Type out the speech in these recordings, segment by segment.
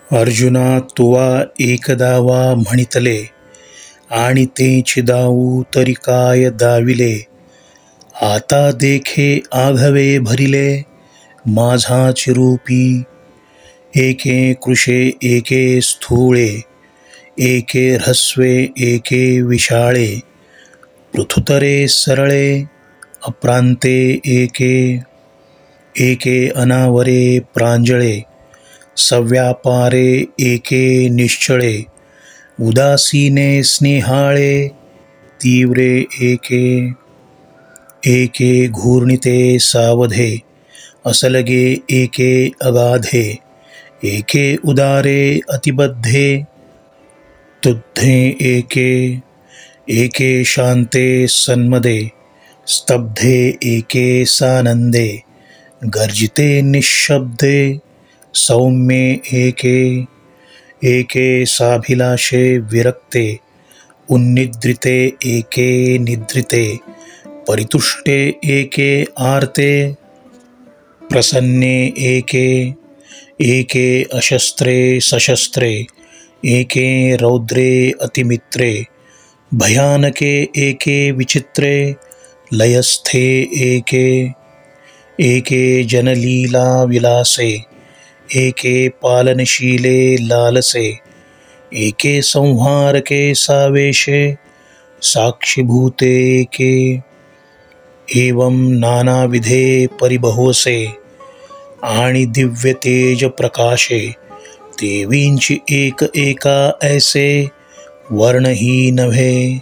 अर्जुना तुवा एकदा वा म्हणितले, आणि तेच दाऊ तरी काय दाविले. आता देखे आघवे भरिले, माझाच रूपी. एके कृशे एके स्थूळे, एके ऱ्हस्वे एके विशाळे. पृथुतरे सरळे, अप्रांते एके. एके अनावरे प्रांजळे, सव्यापारे एके निश्चळे. उदासीने स्नेहाळे, तीव्रे एके. एके घूर्णिते सावधे, असलगे एके अगाधे. एके उदारे अतिबद्धे, तुद्धे एके. एके शांते सन्मदे, स्तब्धे एके सानंदे. गर्जिते निःशब्दे, सौम्ये एके. एके साभिलाषे विरक्ते, उन्निद्रिते एके निद्रिते. परितुष्टे एके आर्ते, प्रसन्ने एके. एके अशस्त्रे सशस्त्रे, एके रौद्रे अतिमित्रे. भयानके एके विचित्रे, लयस्थे एके. एके जनलीला विलासे, एके पालनशीले लालसे. एके संहारके सावेशे, साक्षीभूते एके. एवं नानाविधे परिबहुसे, आणि दिव्य तेज प्रकाशे. देवींची एक एका ऐसे, वर्णही नव्हे.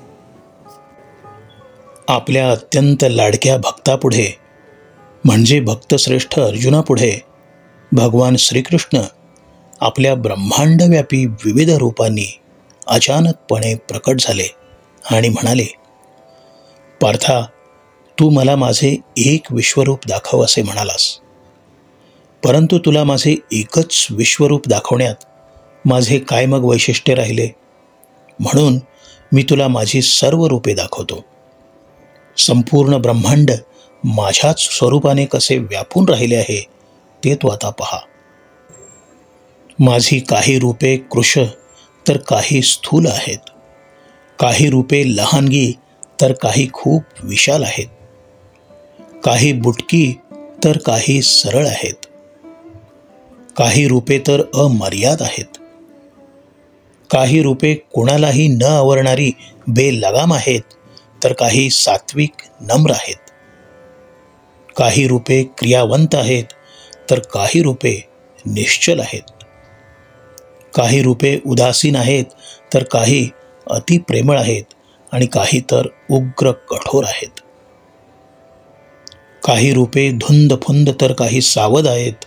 आपल्या अत्यंत लाडक्या भक्तापुढे, म्हणजे भक्तश्रेष्ठ अर्जुनापुढे भगवान श्रीकृष्ण आपल्या ब्रह्मांडव्यापी विविध रूपांनी अचानकपणे प्रकट झाले आणि म्हणाले, पार्था, तू मला माझे एक विश्वरूप दाखव असे म्हणालास, परंतु तुला माझे एकच विश्वरूप दाखवण्यात माझे काय मग वैशिष्ट्य राहिले? म्हणून मी तुला माझी सर्व रूपे दाखवतो. संपूर्ण ब्रह्मांड माझ्याच स्वरूपाने कसे व्यापून राहिले आहे ते तू आता पहा. माझी काही रूपे कृश तर काही स्थूल आहेत, काही रूपे लहानगी तर काही खूप विशाल आहेत, काही बुटकी तर काही सरळ आहेत, काही रूपे तर अमर्याद आहेत, काही रूपे कोणालाही न आवरणारी बेलगाम आहेत, तर काही सात्विक नम्र आहेत. काही रूपे क्रियावंत आहेत, तर काही रूपे निश्चल आहेत. काही रूपे उदासीन आहेत, तर काही अतिप्रेमळ आहेत, आणि काही तर उग्र कठोर आहेत. काही रूपे धुंद फुंद तर काही सावध आहेत.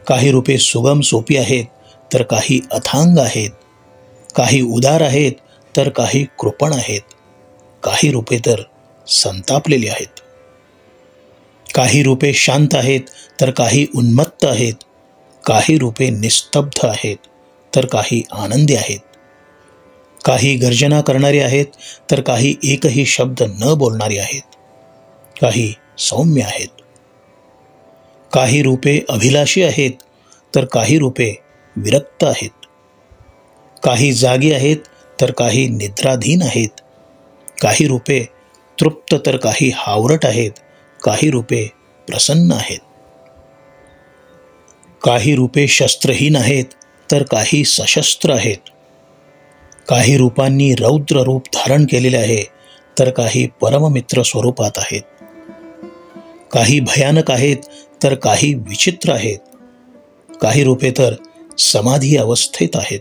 काही रूपे सुगम सोपी आहेत, तर काही अथांग आहेत. काही उदार आहेत, तर काही कृपण आहेत. काही रूपे तर संतापलेली आहेत. काही रूपे शांत आहेत, तर काही उन्मत्त आहेत. काही रूपे निस्तब्ध आहेत, तर काही आनंदी आहेत. काही गर्जना करणारी आहेत, तर काही एकही शब्द न बोलणारी आहेत. काही सौम्य आहेत. काही रूपे अभिलाषी आहेत, तर काही रूपे विरक्त आहेत. काही जागी आहेत, तर काही निद्राधीन आहेत. काही रूपे तृप्त तर काही हावरट आहेत. काही रूपे प्रसन्न आहेत. काही रूपे शस्त्रहीन आहेत, तर काही सशस्त्र आहेत. काही रूपांनी रौद्र रूप धारण केलेले आहे, तर काही परममित्र स्वरूपात आहेत. काही भयानक आहेत, तर काही विचित्र आहेत. काही रूपे तर समाधी अवस्थेत आहेत.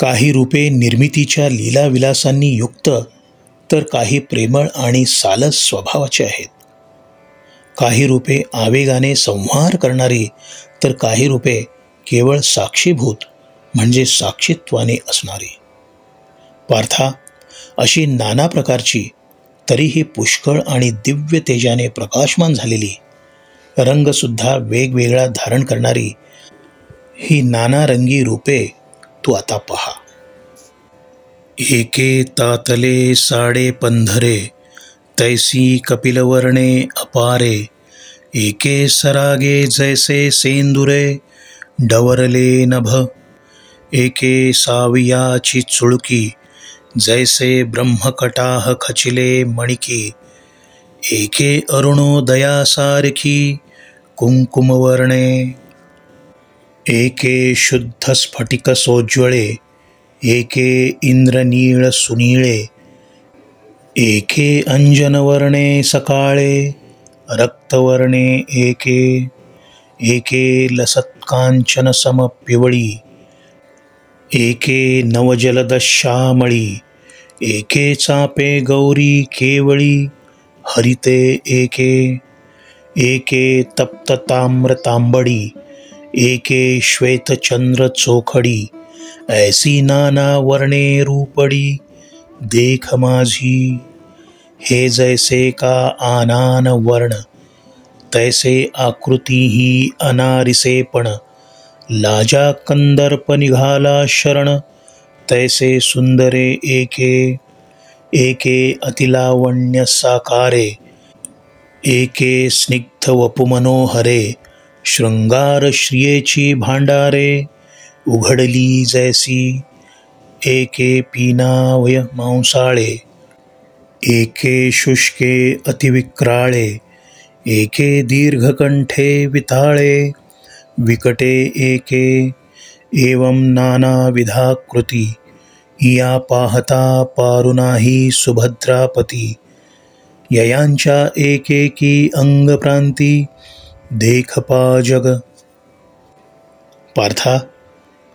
काही रूपे निर्मितीच्या लीलाविलासांनी युक्त, तर काही प्रेमळ आणि सालस स्वभावाचे आहेत. काही रूपे आवेगाने संहार करणारी, तर काही रूपे केवळ साक्षीभूत म्हणजे साक्षीत्वाने असणारी. पार्था, अशी नाना प्रकारची, तरीही पुष्कळ आणि दिव्य तेजाने प्रकाशमान झालेली, रंगसुद्धा वेगवेगळा धारण करणारी ही नाना रंगी रूपे तू आता पहा. एके तातले साडे पंधरे, तैसी कपिलवर्णे अपारे. एके सरागे जैसे सेंदुरे, डवरले नभ एके सावियाची चुळकी, जैसे ब्रह्मकटाह खचिले मणिकी, एके अरुणोदयासारखी कुंकुमवर्णे, एके शुद्ध स्फटिक सोज्वळे, एके इंद्रनीळ सुनीळे, एके अंजनवर्णे सकाळे, रक्तवर्णे एके, एके लसत्कांचन समपिवळी, एके नवजलद श्यामळी, एके चापे गौरी केवळी, हरिते एके, एके तप्त ताम्र तांबडी, एके श्वेतचंद्र चोखडी, ऐसी नाना वर्णे रूपडी, देख माझी, हे जैसे का आनान वर्ण, तैसे आकृती ही अनारिसेपण, लाजा कंदर्प निघाला शरण, तैसे सुंदरे एके, एके अतिलावण्य साकारे, एके स्निग्ध वपुमनोहरे, शृंगार श्रियेची भांडारे, उघडली जैसी, एके पीनावय मांसाळे, एके शुष्के अतिविक्राळे, एके दीर्घकंठे विताळे, विकटे एके, एवं नानाविधाकृती, या पाहता पारुनाही सुभद्रापती, ययांच्या एकेकी अंगप्रांती, देख पा जग. पार्था,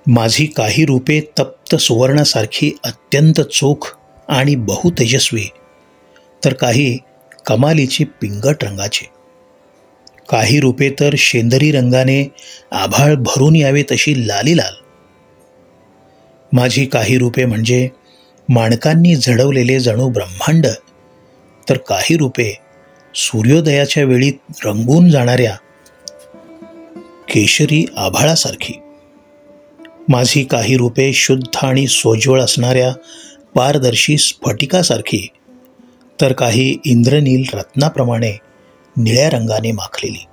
माझी काही रूपे तप्त सुवर्णासारखी अत्यंत चोख आणि बहुतेजस्वी, तर काही कमालीची पिंगट रंगाची, काही रूपे तर शेंदरी रंगाने आभाळ भरून यावे तशी लाली लाल. माझी काही रूपे म्हणजे माणकांनी झडवलेले जणू ब्रह्मांड, तर काही रूपे सूर्योदयाच्या वेळी रंगून जाणाऱ्या केशरी आभाळासारखी. माझी काही रूपे शुद्ध आणि सोज्वळ असणाऱ्या पारदर्शी स्फटिकासारखी, तर काही इंद्रनील रत्नाप्रमाणे निळ्या रंगाने माखलेली.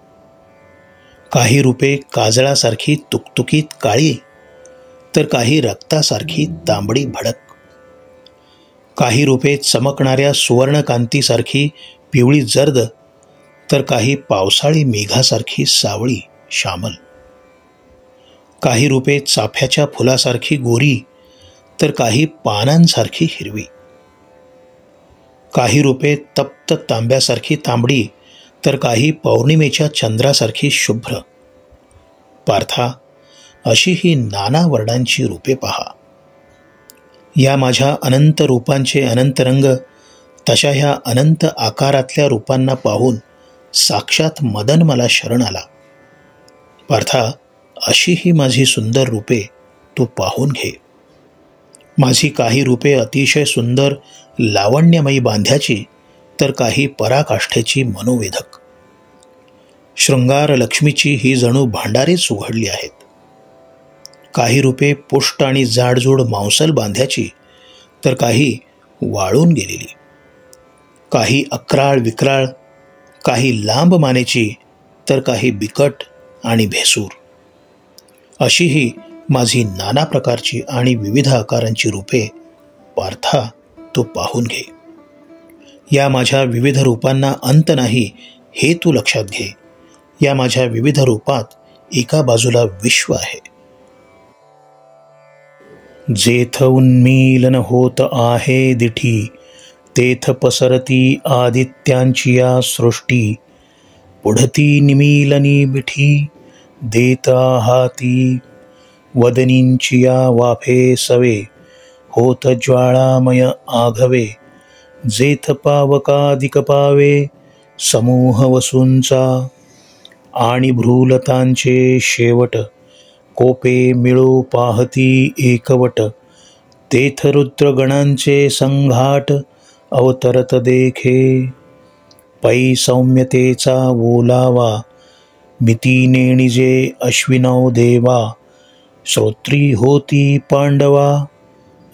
काही रूपे काजळासारखी तुकतुकीत काळी, तर काही रक्तासारखी तांबडी भडक. काही रूपे चमकणाऱ्या सुवर्णकांतीसारखी पिवळी जर्द, तर काही पावसाळी मेघासारखी सावळी श्यामल. काही रूपे चाफ्याच्या फुलासारखी गोरी, तर काही पानांसारखी हिरवी. काही रूपे तप्त तांब्यासारखी तांबडी, तर काही पौर्णिमेच्या चंद्रासारखी शुभ्र. पार्था, अशी ही नाना वर्णांची रूपे पहा. या माझ्या अनंत रूपांचे अनंत रंग, तशा ह्या अनंत आकारातल्या रूपांना पाहून साक्षात मदन मला शरण आला. पार्था, अशी ही माझी सुंदर रूपे तू पाहून घे. माझी काही रूपे अतिशय सुंदर लावण्यमयी बांध्याची, तर काही पराकाष्ठेची मनोवेधक. शृंगार लक्ष्मीची ही जणू भांडारेच उघडली आहेत. काही रूपे पुष्ट आणि जाडजूड मांसल बांध्याची, तर काही वाळून गेलेली. काही अक्राळ विक्राळ, काही लांब मानेची, तर काही बिकट आणि भेसूर. अशी ही माझी नाना प्रकारची आणि विविध आकारांची रूपे पार्था तू पाहून घे. या माझ्या विविध रूपांना अंत नाही हे तू लक्षात घे. या माझ्या विविध रूपात एका बाजूला विश्व आहे. जेथ उन्मीलन होत आहे दिठी, तेथ पसरती आदित्यांची या सृष्टी, पुढती निमीलनी मिठी, देता हाती वदनींची या वाफे सवे, होत ज्वाळामय आघवे, जेथ पावकादिक पावे समूह वसूंचा, आणि भ्रूलतांचे शेवट, कोपे मिळो पाहती एकवट, तेथ रुद्रगणांचे संघाट अवतरत देखे, पै सौम्यतेचा ओलावा, मिती नेणिजे अश्विनौ देवा, श्रोत्री होती पांडवा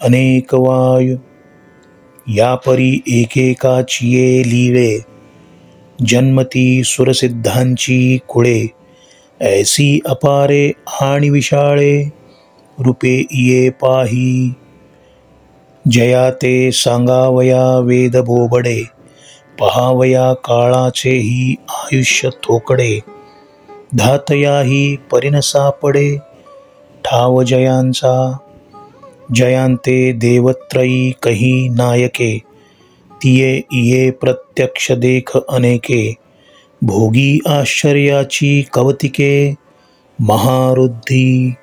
अनेक वायू, या परी एकेकाची ये लीळे, जन्मती सुरसिद्धांची कुळे, ऐसी अपारे आणि विशाळे रूपे ये पाही. जया ते सांगावया वेद बोबडे, पहावया काळाचेही आयुष्य थोकडे. धातयाही परिण सापडे ठाव जयांचा, जयांते देवत्रयी कही नायके. तिये इये प्रत्यक्ष देख अनेके, भोगी आश्चर्याची कवतिके महारुद्धी.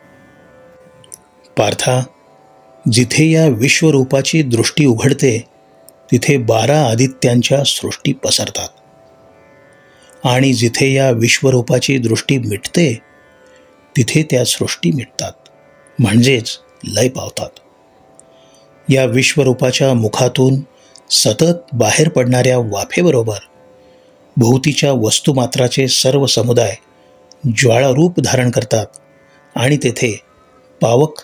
पार्था, जिथे या विश्वरूपाची दृष्टी उघडते तिथे 12 आदित्यांच्या सृष्टी पसरतात, आणि जिथे या विश्वरूपाची दृष्टी मिटते तिथे त्या सृष्टी मिटतात, म्हणजेच लय पावतात. या विश्वरूपाच्या मुखातून सतत बाहेर पडणाऱ्या वाफेबरोबर भोवतीच्या वस्तुमात्राचे सर्व समुदाय ज्वाळारूप धारण करतात, आणि तेथे पावक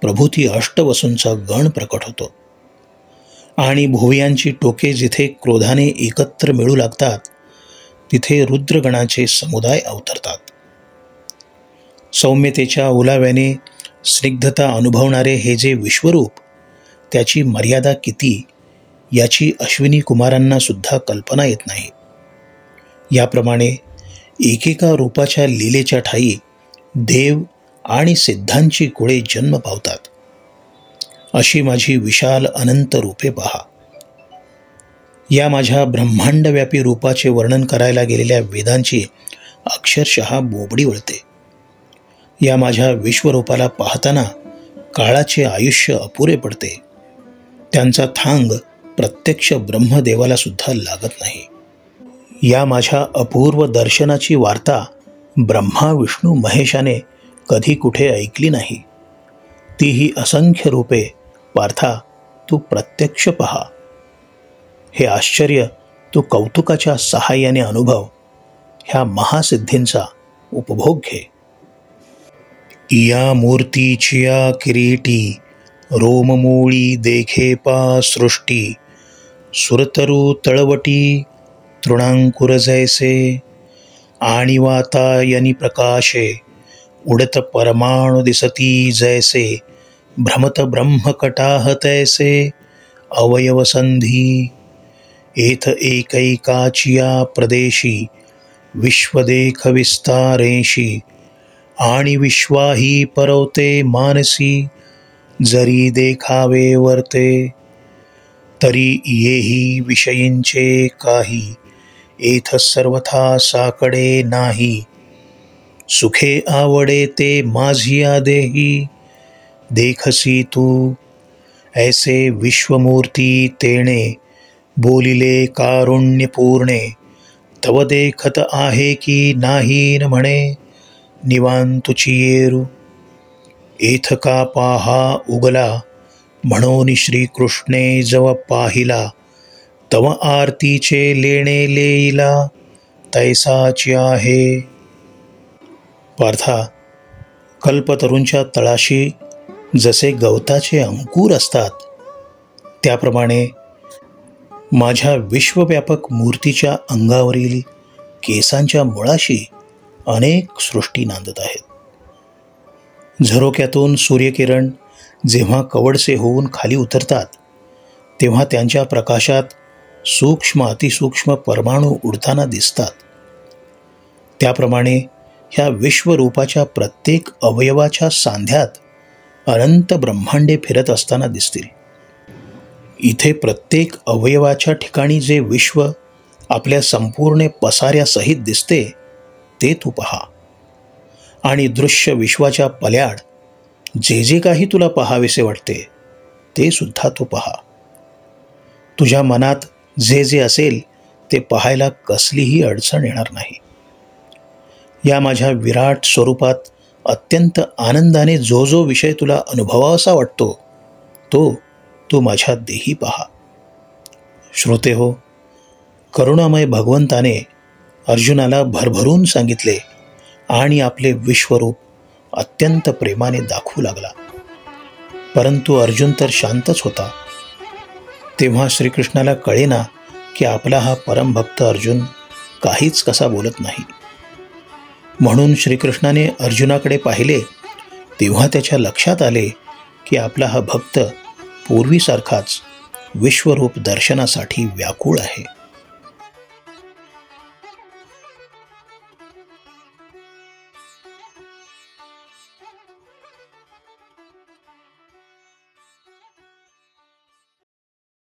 प्रभूती अष्टवसूंचा गण प्रकट होतो. आणि भुवयांची टोके जिथे क्रोधाने एकत्र मिळू लागतात तिथे रुद्रगणाचे समुदाय अवतरतात. सौम्यतेच्या ओलाव्याने स्निग्धता अनुभवणारे हे जे विश्वरूप, त्याची मर्यादा किती याची अश्विनी कुमारांना सुद्धा कल्पना येत नाही. याप्रमाणे एकेका रूपाच्या लीलेच्या ठायी देव आणि सिद्धांची कुळे जन्म पावतात. अशी माझी विशाल अनंत रूपे पहा. या माझ्या ब्रह्मांडव्यापी रूपाचे वर्णन करायला गेलेल्या वेदांची अक्षरशः बोबडी वळते. या माझ्या विश्वरूपाला पाहताना काळाचे आयुष्य अपुरे पडते. त्यांचा थांग प्रत्यक्ष ब्रह्मदेवाला सुद्धा लागत नाही. या माझ्या अपूर्व दर्शनाची वार्ता ब्रह्मा विष्णू महेशाने कधी कुठे ऐकली नाही. तीही असंख्य रूपे पार्था तू प्रत्यक्ष पहा. हे आश्चर्य तू कौतुकाच्या सहाय्याने अनुभव. ह्या महासिद्धींचा उपभोग घे. या मूर्तीचिया किरीटी रोममूळी देखे पा सृष्टी. सुरतरू तळवटी तृणांकुर जैसे, आणि वातायनी प्रकाशे उडत परमाणु दिसती जैसे. भ्रमत ब्रह्मकटाह तैसे अवयव संधी. एथ एकैकाचिया प्रदेशी विश्वदेख विस्तारेशी. आणि विश्वाही परवते मानसी जरी देखावे वर्ते. तरी येही विषयींचे काही एथ सर्वथा साकडे नाही. सुखे आवडे ते माझिया देही देखसी तू. ऐसे विश्वमूर्ती तेणे बोलिले कारुण्यपूर्णे. तव देखत आहे की नाही न म्हणे निवांतुची येरू. एथ का पाहा उगला म्हणून श्रीकृष्णे जव पाहिला. तव आरतीचे लेणे लेईला तैसाची आहे. पार्था, कल्पतरूंच्या तळाशी जसे गवताचे अंकुर असतात त्याप्रमाणे माझ्या विश्वव्यापक मूर्तीच्या अंगावरील केसांच्या मुळाशी अनेक सृष्टी नांदत आहेत. झरोक्यातून सूर्यकिरण जेव्हा कवडसे होऊन खाली उतरतात तेव्हा त्यांच्या प्रकाशात सूक्ष्म अतिसूक्ष्म परमाणू उडताना दिसतात. त्याप्रमाणे ह्या विश्वरूपाच्या प्रत्येक अवयवाच्या सांध्यात अनंत ब्रह्मांडे फिरत असताना दिसतील. इथे प्रत्येक अवयवाच्या ठिकाणी जे विश्व आपल्या संपूर्ण पसाऱ्यासहित दिसते ते तू पहा. आणि दृश्य विश्वाच्या पल्याड जे जे काही तुला पहावेसे वाटते ते सुद्धा तू पहा. तुझ्या मनात जे जे असेल ते पाहायला कसलीही अडचण येणार नाही. या माझ्या विराट स्वरूपात अत्यंत आनंदाने जो जो विषय तुला अनुभवावासा वाटतो तो तू माझ्या देही पहा. श्रोते हो, करुणामय भगवंताने अर्जुनाला भरभरून सांगितले आणि आपले विश्वरूप अत्यंत प्रेमाने दाखवू लागला. परंतु अर्जुन तर शांतच होता. तेव्हा श्रीकृष्णाला कळेना की आपला हा परमभक्त अर्जुन काहीच कसा बोलत नाही. म्हणून श्रीकृष्णाने अर्जुनाकडे पाहिले तेव्हा त्याच्या लक्षात आले की आपला हा भक्त पूर्वीसारखाच विश्वरूप दर्शनासाठी व्याकुळ आहे.